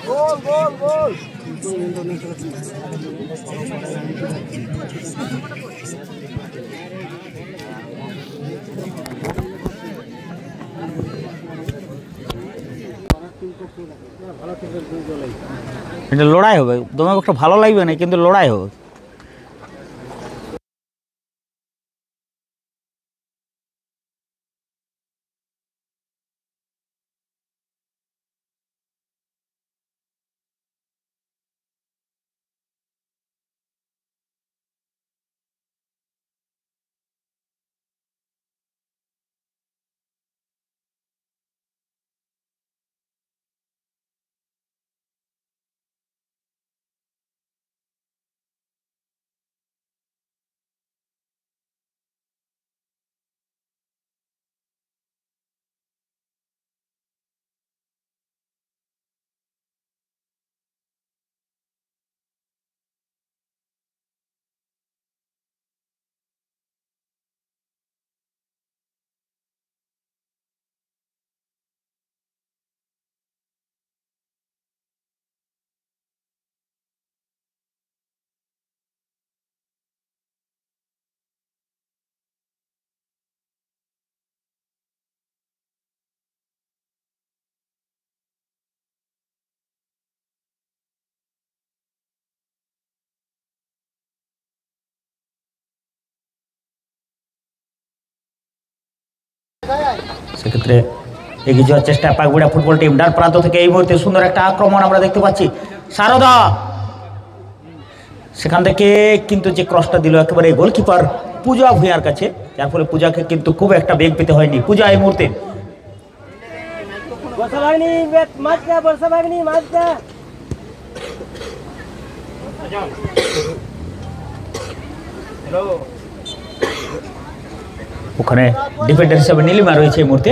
গোল গোল গোল এটা লড়াই হবে, তোমাকে একটা ভালো লাগবে না, কিন্তু লড়াই হবে। সেক্ষেত্রে এগিয়ে যাওয়ার চেষ্টা পাকবিড়া ফুটবল টিম। ডান প্রান্ত থেকে এই মুহূর্তে সুন্দর একটা আক্রমণ আমরা দেখতে পাচ্ছি। সারদা সেখান থেকে কিন্তু যে ক্রসটা দিল একেবারে গোলকিপার পূজা ভূঁইয়ার কাছে, যার ফলে পূজাকে কিন্তু খুব একটা বেগ পেতে হয়নি। পূজা এই মুহূর্তে ওখানে ডিফেন্ডার হিসেবে নীলিমা রয়েছে এই মুহূর্তে।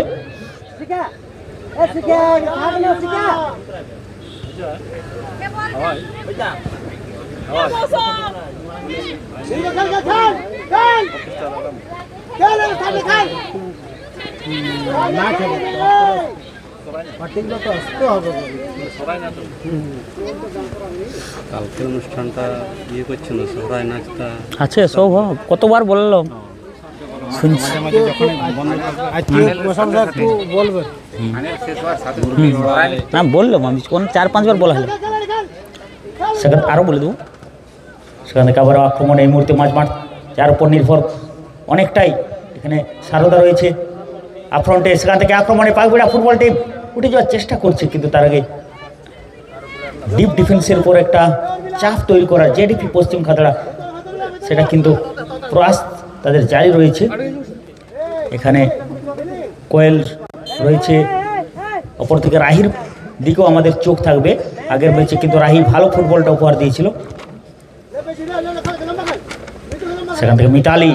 কালকে অনুষ্ঠানটা ইয়ে করছিল সবাই নাচটা আছে সব, কতবার বললাম শুনছি। না বললাম আমি কোন 4-5 বার বলা হলো, সেখানে আরও বলে দেবো। সেখান থেকে আবার আক্রমণ এই মুহূর্তে মাঝমাঠ, যার উপর নির্ভর অনেকটাই এখানে সারদা রয়েছে আপফ্রন্টে। সেখান থেকে আক্রমণে পাকবিড়া ফুটবল টিম উঠে যাওয়ার চেষ্টা করছে, কিন্তু তার আগে ডিপ ডিফেন্সের উপর একটা চাপ তৈরি করা জেডিপি পশ্চিম খাতড়া, সেটা কিন্তু প্রয়াস তাদের জারি রয়েছে। এখানে কোয়েল রয়েছে, অপর থেকে রাহির দিকেও আমাদের চোখ থাকবে। আগের ম্যাচে কিন্তু রাহি ভালো ফুটবলটা উপহার দিয়েছিল। সেখান থেকে মিতালি,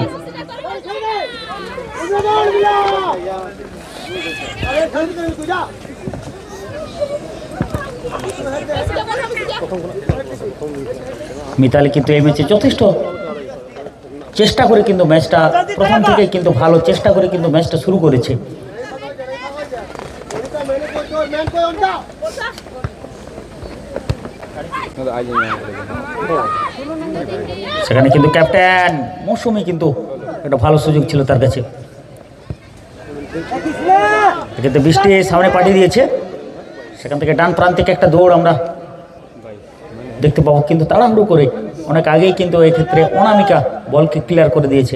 মিতালি কিন্তু এই ম্যাচে যথেষ্ট চেষ্টা করে কিন্তু ম্যাচটা প্রথম থেকে কিন্তু ভালো চেষ্টা করে কিন্তু ম্যাচটা শুরু করেছে। সেখানে কিন্তু ক্যাপ্টেন মৌসুমী কিন্তু একটা ভালো সুযোগ ছিল তার কাছে, কিন্তু বৃষ্টি সামনে পাঠিয়ে দিয়েছে। সেখান থেকে ডান প্রান্তিকে একটা দৌড় আমরা দেখতে পাবো, কিন্তু তাড়াহুড়ো করে অনেক আগেই কিন্তু এই ক্ষেত্রে অনামিকা বলকে ক্লিয়ার করে দিয়েছে।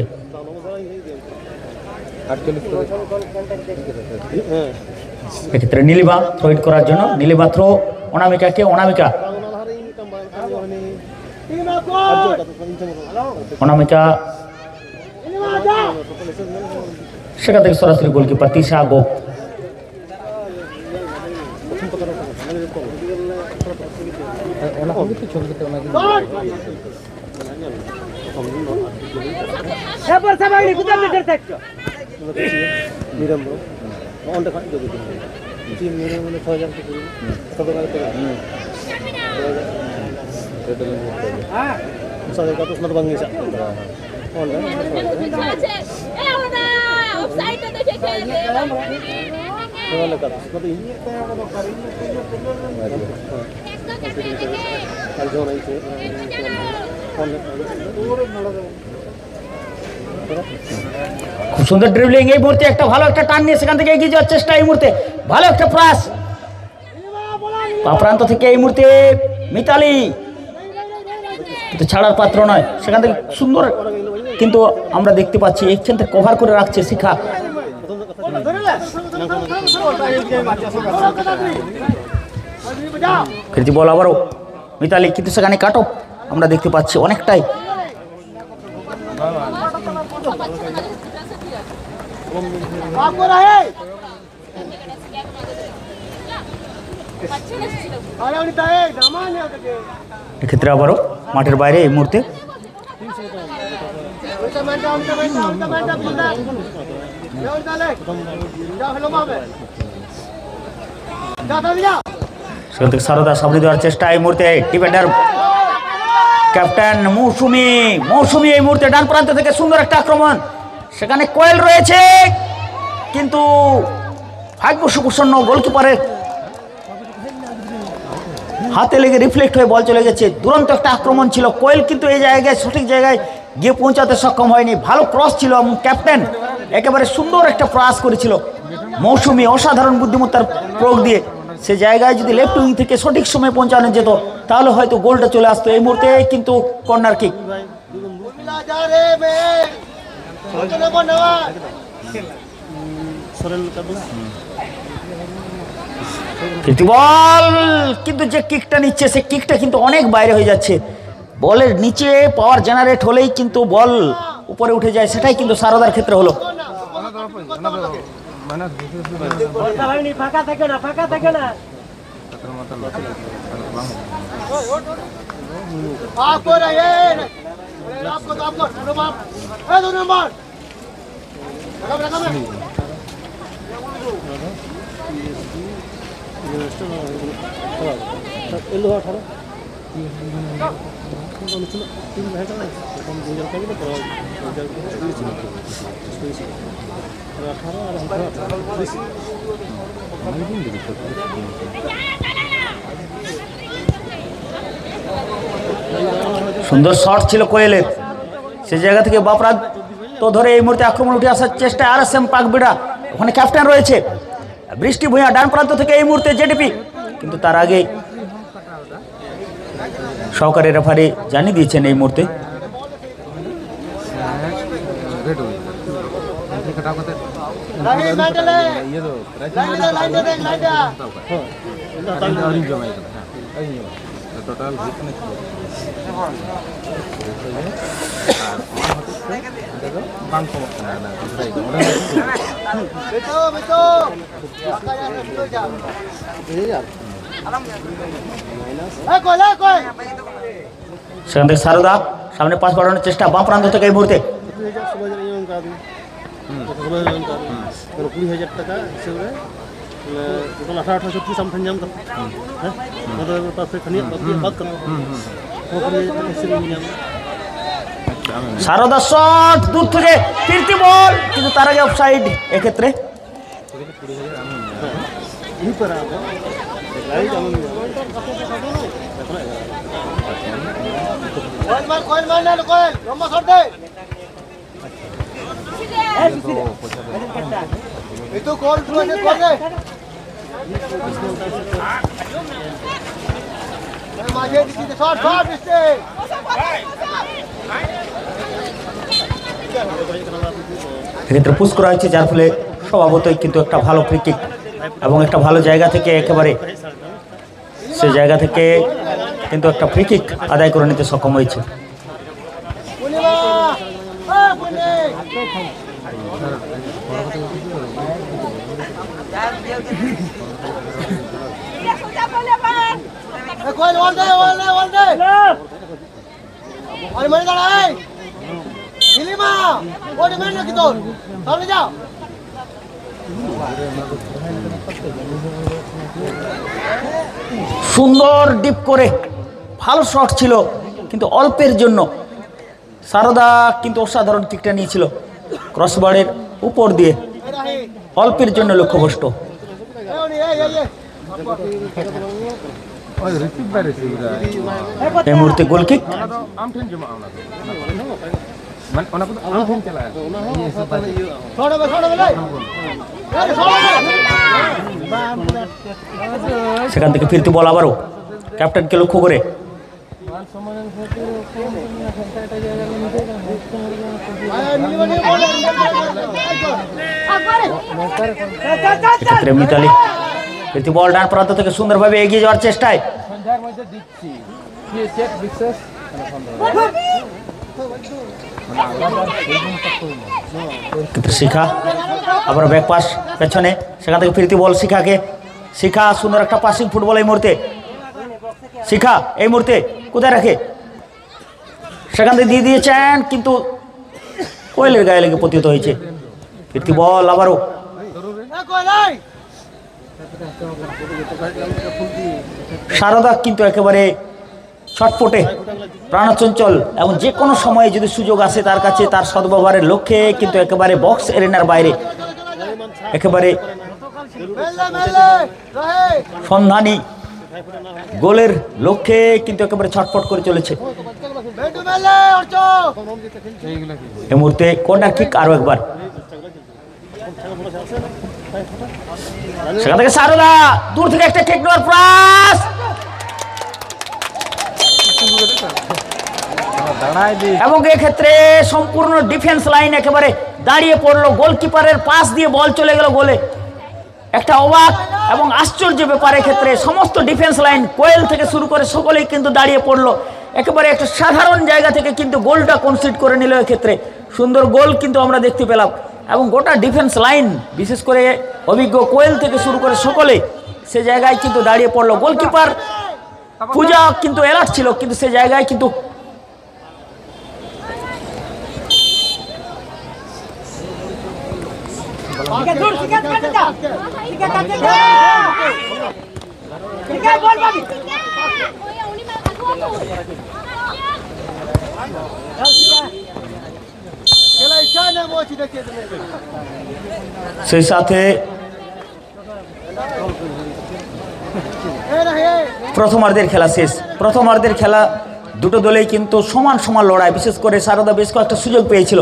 এক্ষেত্রে নীলিমা থ্রো হিট করার জন্য, নীলিমা থ্রো অনামিকাকে, অনামিকা সেখান থেকে সরাসরি গোলকিপার তিশা গোপ। খুব সুন্দর ড্রিবলিং এই মুহূর্তে একটা ভালো একটা টান নিয়ে সেখান থেকে এগিয়ে যাওয়ার চেষ্টা এই মুহূর্তে ভালো একটা প্রয়াস প্রান্ত থেকে এই মুহূর্তে মিতালি কিন্তু ছাড়ার পাত্র নয় সেখান থেকে সুন্দর কিন্তু আমরা দেখতে পাচ্ছি এখান থেকে কভার করে রাখছে শিখা কৃতি বল আবারও মিতালি কিন্তু সেখানে কাট অফ আমরা দেখতে পাচ্ছি অনেকটাই এক্ষেত্রে আবারও মাঠের বাইরে এই মুহূর্তে সেখান থেকে সারদা সামনে দেওয়ার চেষ্টা এই মুহূর্তে ডিফেন্ডার ক্যাপ্টেন মৌসুমী এই মুহূর্তে ডান প্রান্ত থেকে সুন্দর একটা আক্রমণ সেখানে কোয়েল রয়েছে কিন্তু ভাগ্য সুপ্রসন্ন গোলকিপারের হাতে লেগে রিফ্লেক্ট হয়ে বল চলে গেছে দুরন্ত একটা আক্রমণ ছিল কোয়েল কিন্তু এই জায়গায় সঠিক জায়গায় গিয়ে পৌঁছাতে সক্ষম হয়নি ভালো ক্রস ছিল এবং ক্যাপ্টেন একেবারে সুন্দর একটা প্রয়াস করেছিল মৌসুমী অসাধারণ বুদ্ধিমত্তার প্রয়োগ দিয়ে সে জায়গায় যদি লেফট উইং থেকে সঠিক সময়ে পৌঁছানো যেত তাহলে হয়তো গোলটা চলে আসতো এই মুহূর্তে কিন্তু কর্নার কিক বল কিন্তু যে কিকটা নিচ্ছে সে কিকটা কিন্তু অনেক বাইরে হয়ে যাচ্ছে বলের নিচে পাওয়ার জেনারেট হলেই কিন্তু বল উপরে উঠে যায় সেটাই কিন্তু সারদার ক্ষেত্রে হলো সুন্দর শট ছিল কোয়েলের সে জায়গা থেকে বাপরাজ তো ধরে এই মুহূর্তে আক্রমণ উঠে আসার চেষ্টা RSM পাকবিড়া ওখানে ক্যাপ্টেন রয়েছে বৃষ্টি ভূঁইয়া ডান প্রান্ত থেকে এই মুহূর্তে জেডিপি কিন্তু তার আগে সহকারী রেফারি জানিয়ে দিয়েছেন এই মুহূর্তে সেখান থেকে সারদা সামনে পাস বাড়ানোর চেষ্টা বাম প্রান্ত থেকে এই মুহূর্তে 20,000 টাকা হিসেবে টোটাল 18-18 সামথিং জাম করতে হ্যাঁ আমাদের পাশে খানিয়া বাদ করতে সারদা শট দূর থেকে ফিরতি বল কিন্তু তার আগে অফসাইড এক্ষেত্রে itu gol dua set gol deh. Maje di sini shot mesti. এক্ষেত্রে পুশ করা হয়েছে যার ফলে স্বভাবতই কিন্তু একটা ভালো ফ্রি কিক এবং একটা ভালো জায়গা থেকে একেবারে সেই জায়গা থেকে কিন্তু একটা ফ্রি কিক আদায় করে নিতে সক্ষম হয়েছে সুন্দর ডিপ করে ভালো শট ছিল, কিন্তু অল্পের জন্য সারদা কিন্তু অসাধারণ কিকটা নিয়েছিল ক্রসবারের উপর দিয়ে, অল্পের জন্য লক্ষ্যভ্রষ্ট। এই মুহূর্তে গোল কিক। সেখান থেকে ফিরতি বল আবারও ক্যাপ্টেনকে লক্ষ্য করে। এক্ষেত্রে মিতালি ফিরতি বল ডান প্রান্ত থেকে সুন্দরভাবে এগিয়ে যাওয়ার চেষ্টায়। শিখা আবার ব্যাক পাস পেছনে, সেখান থেকে ফিরতি বল শিখাকে। শিখা সুন্দর একটা পাসিং ফুটবল এই মুহূর্তে। শিখা এই মুহূর্তে কোথায় রাখে, সেখান থেকে দিয়ে দিয়েছেন, কিন্তু কোয়েলের গায়ে লেগে পতিত হয়েছে। ফিরতি বল আবারও। সারদা কিন্তু একেবারে ছটফটে, প্রাণচঞ্চল, এবং যে কোনো সময়ে যদি সুযোগ আসে তার কাছে, তার সদ্ব্যবহারের লক্ষ্যে কিন্তু একেবারে বক্স এরিনার বাইরে একেবারে সন্ধানী গোলের লক্ষ্যে কিন্তু একেবারে ছটফট করে চলেছে। এই মুহূর্তে কর্নার কিক আরো একবার, সেখান থেকে সারদা দূর থেকে একটা কিক নেওয়ার প্রয়াস, এবং এক্ষেত্রে সম্পূর্ণ ডিফেন্স লাইন একেবারে দাঁড়িয়ে পড়লো। গোলকিপারের পাস দিয়ে বল চলে গেল গোলে। একটা অবাক এবং আশ্চর্য ব্যাপার, এক্ষেত্রে সমস্ত ডিফেন্স লাইন কোয়েল থেকে শুরু করে সকলেই কিন্তু দাঁড়িয়ে পড়লো। একেবারে একটা সাধারণ জায়গা থেকে কিন্তু গোলটা কনসিড করে নিল। এক্ষেত্রে সুন্দর গোল কিন্তু আমরা দেখতে পেলাম, এবং গোটা ডিফেন্স লাইন বিশেষ করে অভিজ্ঞ কোয়েল থেকে শুরু করে সকলে সে জায়গায় কিন্তু দাঁড়িয়ে পড়লো। গোলকিপার পূজা কিন্তু অ্যালার্ট ছিল, কিন্তু সে জায়গায় কিন্তু সেই সাথে প্রথমার্ধের খেলা শেষ। প্রথমার্ধের খেলা দুটো দলেই কিন্তু সমান সমান লড়াই। বিশেষ করে সারদা বেশ কয়েকটা সুযোগ পেয়েছিল,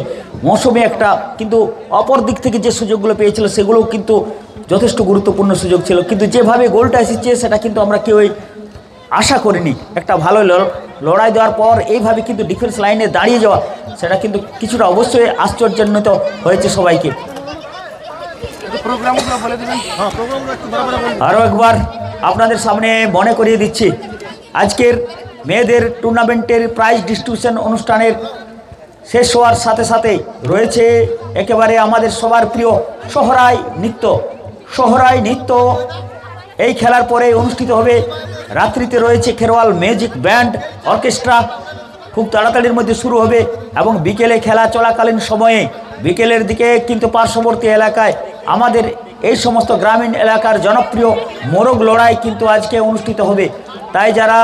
মৌসুমী একটা, কিন্তু অপর দিক থেকে যে সুযোগগুলো পেয়েছিল সেগুলোও কিন্তু যথেষ্ট গুরুত্বপূর্ণ সুযোগ ছিল। কিন্তু যেভাবে গোলটা এসেছে সেটা কিন্তু আমরা কেউই আশা করিনি। একটা ভালো লড়াই দেওয়ার পর এইভাবে কিন্তু ডিফেন্স লাইনে দাঁড়িয়ে যাওয়া, সেটা কিন্তু কিছুটা অবশ্যই আশ্চর্যান্বিত হয়েছে সবাইকে। আরও একবার আপনাদের সামনে মনে করিয়ে দিচ্ছি, আজকের মেয়েদের টুর্নামেন্টের প্রাইজ ডিস্ট্রিবিউশন অনুষ্ঠানের শেষ হওয়ার সাথে সাথে রয়েছে একেবারে আমাদের সবার প্রিয় সোহরাই নৃত্য। সোহরাই নৃত্য এই খেলার পরে অনুষ্ঠিত হবে। রাত্রিতে রয়েছে খেরোয়াল মিউজিক ব্যান্ড অর্কেস্ট্রা, খুব তাড়াতাড়ির মধ্যে শুরু হবে, এবং বিকেলে খেলা চলাকালীন সময়ে বিকেলের দিকে কিন্তু পার্শ্ববর্তী এলাকায় আমাদের এই সমস্ত গ্রামীণ এলাকার জনপ্রিয় মোরগ লড়াই কিন্তু আজকে অনুষ্ঠিত হবে। তাই যারা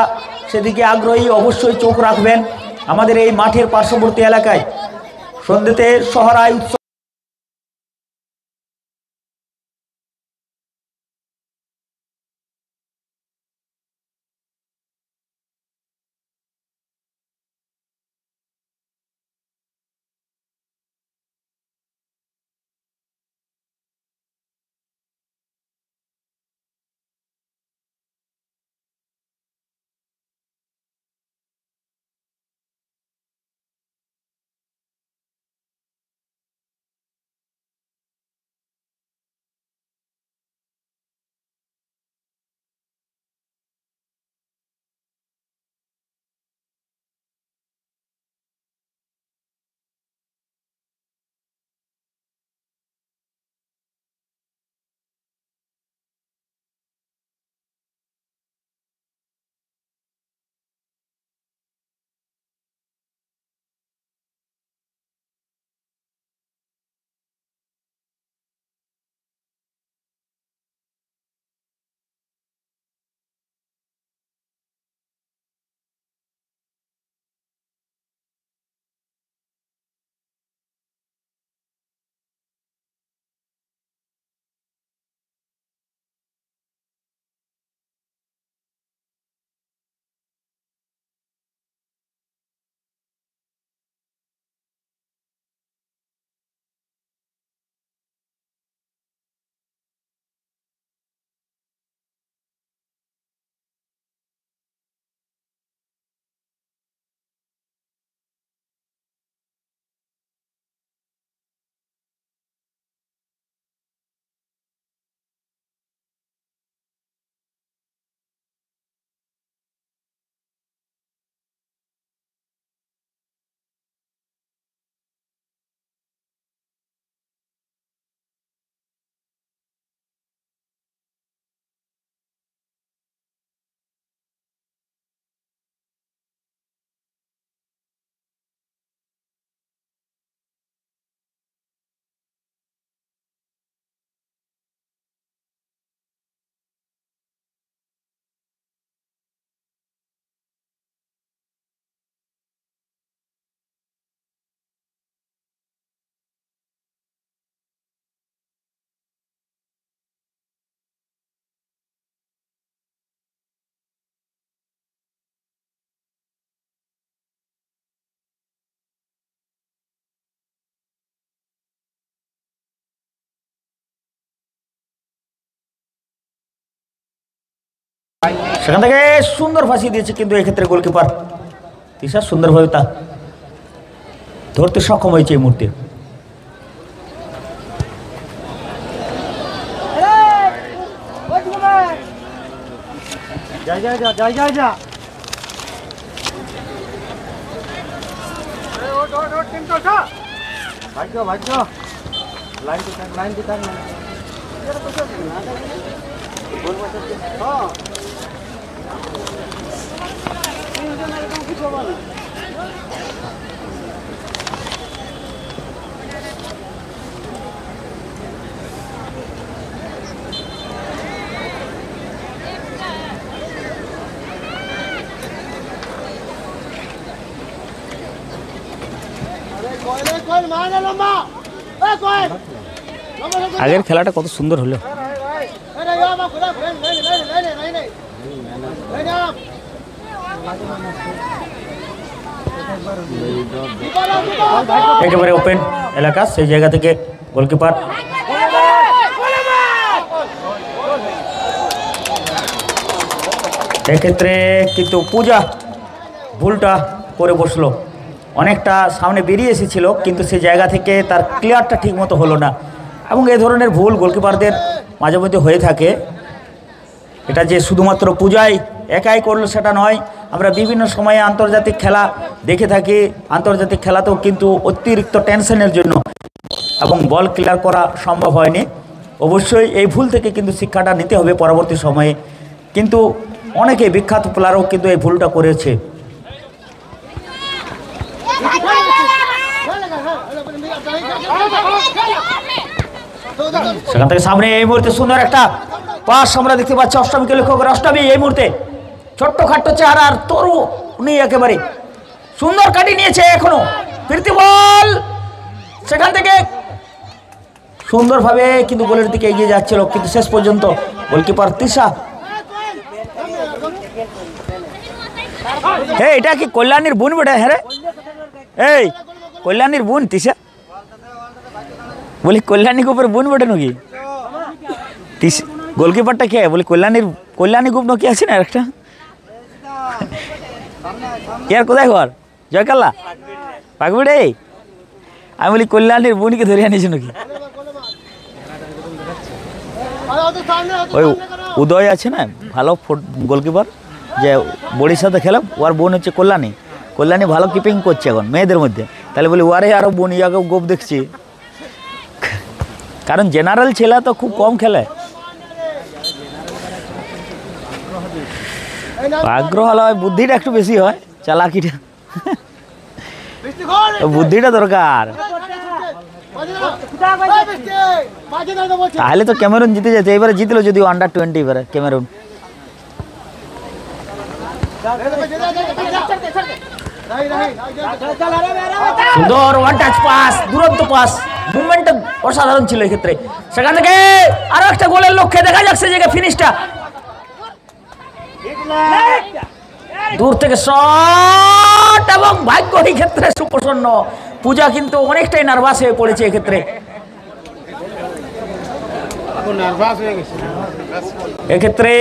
সেদিকে আগ্রহী অবশ্যই চোখ রাখবেন। আমাদের এই মাঠের পার্শ্ববর্তী এলাকায় সন্ধ্যেতে সোহরাই উৎসব সেখান থেকে সুন্দর ফাঁসিয়ে দিয়েছে, কিন্তু এক্ষেত্রে গোলকিপার তিশা সুন্দরভাবে তা ধরতে সক্ষম হয়েছে এই মুহূর্তে। আগের খেলাটা কত সুন্দর হলো। একেবারে ওপেন এলাকা, সেই জায়গা থেকে গোলকিপার এক্ষেত্রে কিন্তু পূজা ভুলটা করে বসলো, অনেকটা সামনে বেরিয়ে এসেছিল কিন্তু সেই জায়গা থেকে তার ক্লিয়ারটা ঠিক মতো হলো না। এবং এই ধরনের ভুল গোলকিপারদের মাঝে মধ্যে হয়ে থাকে। এটা যে শুধুমাত্র পূজাই একাই করলো সেটা নয়, আমরা বিভিন্ন সময়ে আন্তর্জাতিক খেলা দেখে থাকি। আন্তর্জাতিক খেলাতেও কিন্তু অতিরিক্ত টেনশনের জন্য এবং বল ক্লিয়ার করা সম্ভব হয়নি। অবশ্যই এই ভুল থেকে কিন্তু শিক্ষাটা নিতে হবে পরবর্তী সময়ে। কিন্তু অনেকে বিখ্যাত প্লেয়ারও কিন্তু এই ভুলটা করেছে। সেখান থেকে সামনে এই মুহূর্তে সুন্দর একটা পাস আমরা দেখতে পাচ্ছি। অষ্টমীকে লক্ষ্য করে অষ্টমী এই মুহূর্তে ছোট্ট খাট্ট চেহারা আর তরু উনি একেবারে সুন্দর কাটিয়ে নিয়েছে। এখনো ফিরতি বল, সেখান থেকে সুন্দরভাবে কিন্তু গোলের দিকে এগিয়ে যাচ্ছিল, কিন্তু শেষ পর্যন্ত গোলকিপার তিশা। হ্যাঁ, এটা কি কল্যাণীর বোন বেটা? হ্যাঁ রে, এই কল্যাণীর বোন তিশা, বলি কল্যাণী গ্রুপের বোন বেটে নাকি? গোলকিপারটা কে? বলি কল্যাণী গ্রুপ নাকি আছে না একটা? ইয়ার কোথায় ঘর? জয়কাল্লা পাকবিড়ে। আমি বলি কল্যাণীর বোনকে ধরে আনিছি নাকি? ওই উদয় আছে না ভালো গোলকিপার, যে বড়ির সাথে খেলাম, ওর বোন হচ্ছে কল্যাণী। কল্যাণী ভালো কিপিং করছে এখন মেয়েদের মধ্যে। তাহলে বলি ওয়ারে আরও বোন ইয়াকে গোপ দেখছি, কারণ জেনারেল ছেলে তো খুব কম খেলে। আগ্রহ হলে বুদ্ধিটা একটু বেশি হয়, চালাকিটা বুদ্ধিটা দরকার। তাহলে তো ক্যামেরুন জিতে যেত। এবারে জিতলো যদিও আন্ডার-20 এবারে ক্যামেরুন। সুন্দর ওয়ান টাচ পাস, দুরন্ত পাস, মুভমেন্টটা অসাধারণ ছিল এক্ষেত্রে। সেখান থেকে আরো একটা গোলের লক্ষ্যে দেখা যাচ্ছে যে ফিনিশটা দূর থেকে শট, এবং ভাগ্য এই ক্ষেত্রে সুপ্রসন্ন। পূজা কিন্তু অনেকটাই নার্ভাস হয়ে পড়েছে এক্ষেত্রে। এক্ষেত্রে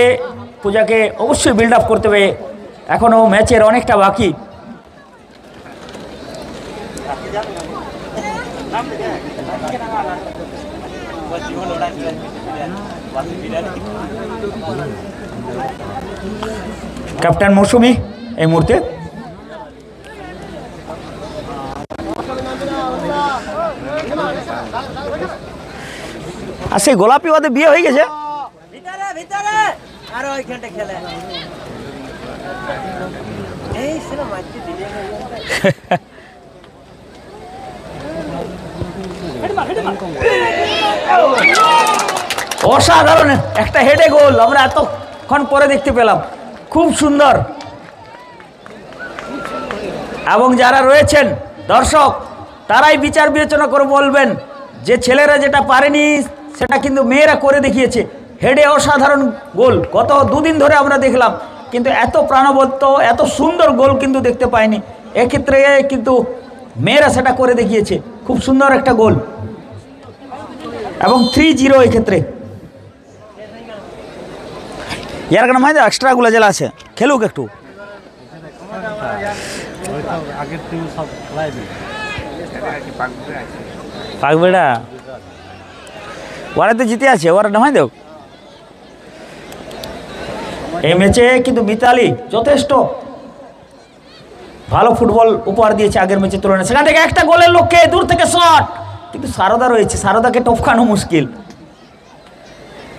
পূজাকে অবশ্যই বিল্ড আপ করতে হবে, এখনো ম্যাচের অনেকটা বাকি। ক্যাপ্টেন মৌসুমী এই মুহূর্তে আর সেই গোলাপি ওদের বিয়ে হয়ে গেছে। অসাধারণ একটা হেডে গোল আমরা এতক্ষণ পরে দেখতে পেলাম, খুব সুন্দর। এবং যারা রয়েছেন দর্শক তারাই বিচার বিবেচনা করে বলবেন যে ছেলেরা যেটা পারেনি সেটা কিন্তু মেয়েরা করে দেখিয়েছে। হেডে অসাধারণ গোল, গত দুদিন ধরে আমরা দেখলাম, কিন্তু এত প্রাণবন্ত এত সুন্দর গোল কিন্তু দেখতে পাইনি। এক্ষেত্রে কিন্তু মেয়েরা সেটা করে দেখিয়েছে, খুব সুন্দর একটা গোল। এবং 3-0 এক্ষেত্রে ইয়ার কেন ভাই এক্সট্রাগুলো জেলা আছে খেলুক একটু আগের টিম সব খেলাই দিল পাকবেড়া ওরা তো জিতে আছে ওরা নামাই দেও এই ম্যাচে কিন্তু মিতালি যথেষ্ট ভালো ফুটবল উপহার দিয়েছে আগের ম্যাচের তুলনায় সেখান থেকে একটা গোলের লক্ষ্যে দূর থেকে শট কিন্তু সারদা রয়েছে সারদাকে টপকানো মুশকিল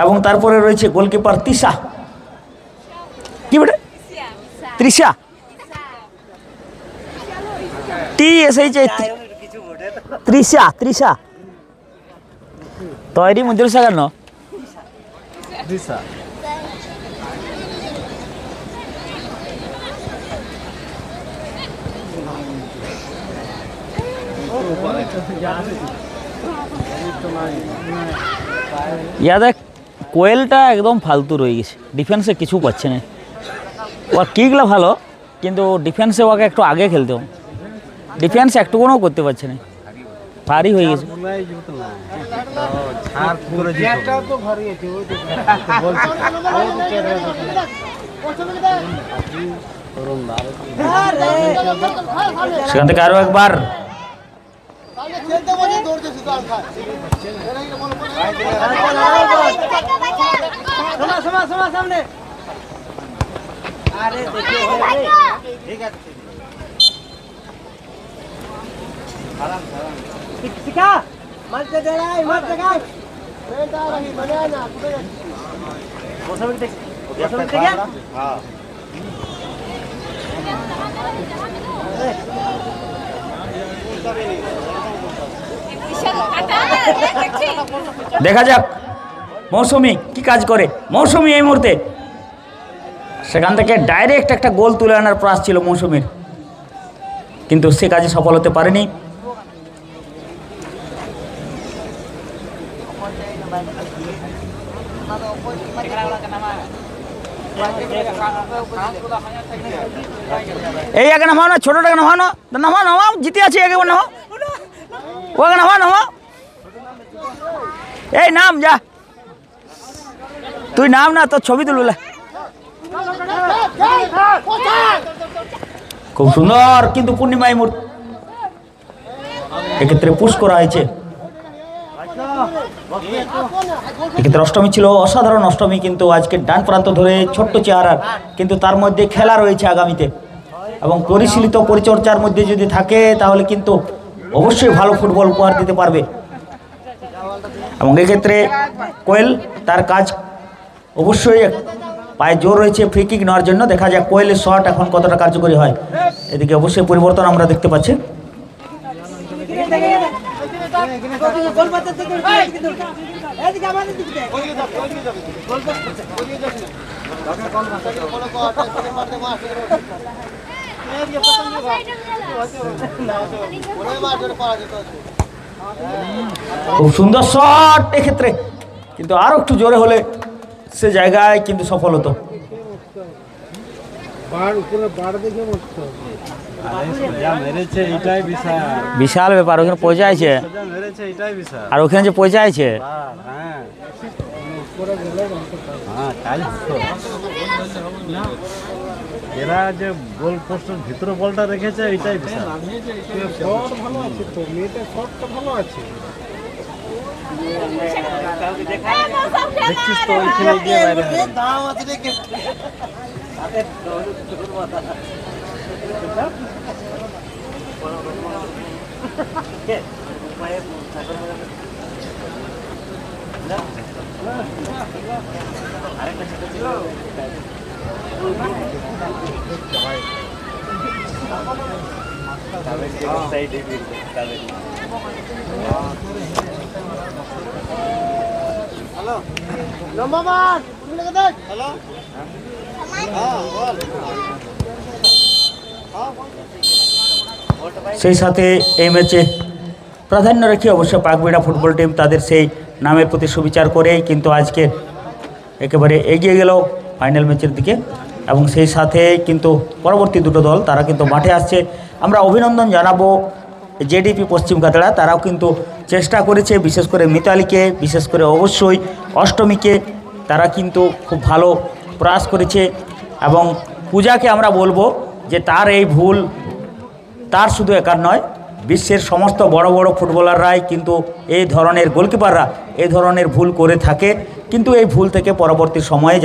এবং তারপরে রয়েছে গোলকিপার তিশা কি বেটা ত্রিশা টি এসেছে ত্রিশা ত্রিশা তৈরি মঞ্জুর সাগর ন দিশা ইয়া দেখ কোয়েলটা একদম ফালতু রয়ে গেছে ডিফেন্সে কিছু পাচ্ছে না ওর কিকলা ভালো কিন্তু ডিফেন্সে ওকে একটু আগে খেলতে হবে ডিফেন্স একটুকুনও করতে পারছে না ভারী হয়ে গেছে সেখান থেকে আরো একবার দেখা যাক মৌসুমী কি কাজ করে মৌসুমী এই মুহূর্তে সেখান থেকে ডাইরেক্ট একটা গোল তুলে আনার প্রয়াস ছিল মৌসুমীর কিন্তু সে কাজে সফল হতে পারেনি এই আগে নামাও না ছোটটাকে নামাও না নামাও নামাও জিতে আছি আগে নামাও ও আগে নামাও নামাও এই নাম যা তুই নাম না তোর ছবি তুললে খুব সুন্দর কিন্তু পূর্ণিমা এই মুহূর্তে এক্ষেত্রে পুশ করা হয়েছে এক্ষেত্রে অষ্টমী ছিল অসাধারণ অষ্টমী কিন্তু আজকে ডান প্রান্ত ধরে ছোট্ট চেহারা কিন্তু তার মধ্যে খেলা রয়েছে আগামীতে এবং পরিশীলিত পরিচর্যার মধ্যে যদি থাকে তাহলে কিন্তু অবশ্যই ভালো ফুটবল উপহার দিতে পারবে এবং এক্ষেত্রে কোয়েল তার কাজ অবশ্যই পায়ে জোর রয়েছে ফ্রি কিক নেওয়ার জন্য দেখা যাক কোয়েলের শট এখন কতটা কার্যকরী হয় এদিকে অবশ্যই পরিবর্তন আমরা দেখতে পাচ্ছি খুব সুন্দর শট এক্ষেত্রে কিন্তু আরো একটু জোরে হলে সে জায়গায় কিন্তু সফল হতো বিশাল ব্যাপার ওখানে পৌঁছাইছে আর ওখানে যে পৌঁছাইছে এরা যে গোল পোস্টের ভিতরে বলটা রেখেছে এটাই বিশাল দেখছিস তো ওইখানে গিয়ে বাইরে সেই সাথে এই ম্যাচে প্রাধান্য রেখে অবশ্য পাকবিড়া ফুটবল টিম তাদের সেই নামের প্রতি সুবিচার করেই কিন্তু আজকে একেবারে এগিয়ে গেল ফাইনাল ম্যাচের দিকে এবং সেই সাথে কিন্তু পরবর্তী দুটো দল তারা কিন্তু মাঠে আসছে আমরা অভিনন্দন জানাবো জেডিপি পশ্চিম কাতড়া তারাও কিন্তু চেষ্টা করেছে বিশেষ করে মিতালিকে বিশেষ করে অবশ্যই অষ্টমীকে তারা কিন্তু খুব ভালো প্রয়াস করেছে এবং পূজাকে আমরা বলবো যে তার এই ভুল তার শুধু একার নয়, বিশ্বের সমস্ত বড় বড় ফুটবলাররাই কিন্তু এই ধরনের গোলকিপাররা এই ধরনের ভুল করে থাকে, কিন্তু এই ভুল থেকে পরবর্তী সময়ে